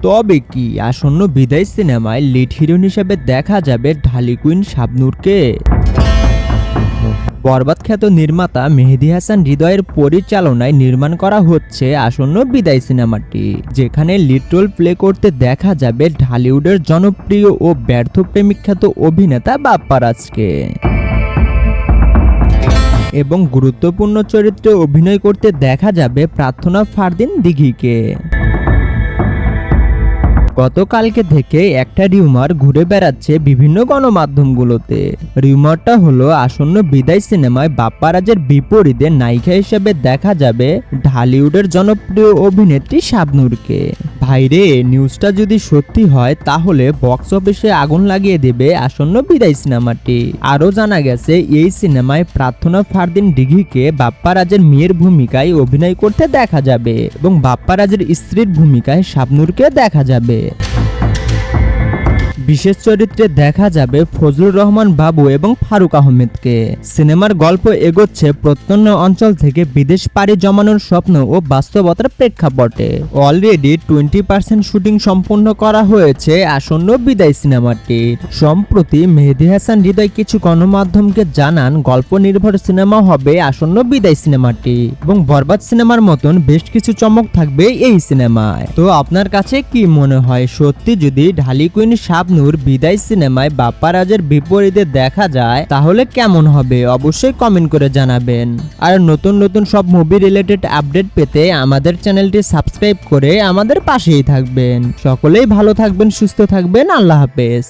তবে কি আসন্ন বিদায় সিনেমায় লিড হিরোইন হিসেবে দেখা যাবে ঢালি কুইন শাবনূরকে? বরবাদ খ্যাত নির্মাতা মেহেদী হাসান হৃদয়ের পরিচালনায় নির্মাণ করা হচ্ছে আসন্ন বিদায় সিনেমাটি, যেখানে লিড রোল প্লে করতে দেখা যাবে ঢালিউডের জনপ্রিয় ও ব্যর্থ প্রেমিক খ্যাত অভিনেতা বাপ্পা রাজকে এবং গুরুত্বপূর্ণ চরিত্রে অভিনয় করতে দেখা যাবে প্রার্থনা ফারদিন দিঘিকে। গতকালকে থেকে একটা রিউমার ঘুরে বেড়াচ্ছে বিভিন্ন গণমাধ্যমগুলোতে। রিউমারটা হলো আসন্ন বিদায় সিনেমায় বাপ্পা রাজের বিপরীতে নায়িকা হিসেবে দেখা যাবে ঢালিউডের জনপ্রিয় অভিনেত্রী শাবনূরকে। ভাইরে, নিউজটা যদি সত্যি হয় তাহলে বক্স অফিসে আগুন লাগিয়ে দেবে আসন্ন বিদায় সিনেমাটি। আরও জানা গেছে এই সিনেমায় প্রার্থনা ফারদিন দিঘিকে বাপ্পা রাজের মেয়ের ভূমিকায় অভিনয় করতে দেখা যাবে এবং বাপ্পা রাজের স্ত্রীর ভূমিকায় শাবনূরকে দেখা যাবে। বিশেষ চরিত্রে দেখা যাবে ফজলুর রহমান বাবু এবং ফারুক আহমেদকে। সিনেমার গল্প এগোচ্ছে প্রত্যন্ত অঞ্চল থেকে বিদেশ পাড়ি জমানোর স্বপ্ন ও বাস্তবতার প্রেক্ষাপটে। অলরেডি 20% শুটিং সম্পূর্ণ করা হয়েছে আসন্ন বিদায় সিনেমাটির। সম্প্রতি মেহেদী হাসান হৃদয় কিছু গণমাধ্যমকে জানান গল্প নির্ভর সিনেমা হবে আসন্ন বিদায় সিনেমাটি এবং বরবাদ সিনেমার মতন বেশ কিছু চমক থাকবে এই সিনেমায়। তো আপনার কাছে কি মনে হয়, সত্যি যদি ঢালি কুইন শাবনূর বিদায় সিনেমায় বাপ্পা রাজের বিপরীতে দেখা যায় তাহলে কেমন হবে? অবশ্যই কমেন্ট করে জানাবেন। আর নতুন নতুন সব মুভি রিলেটেড আপডেট পেতে আমাদের চ্যানেলটি সাবস্ক্রাইব করে আমাদের পাশেই থাকবেন। সকলেই ভালো থাকবেন, সুস্থ থাকবেন। আল্লাহ হাফেজ।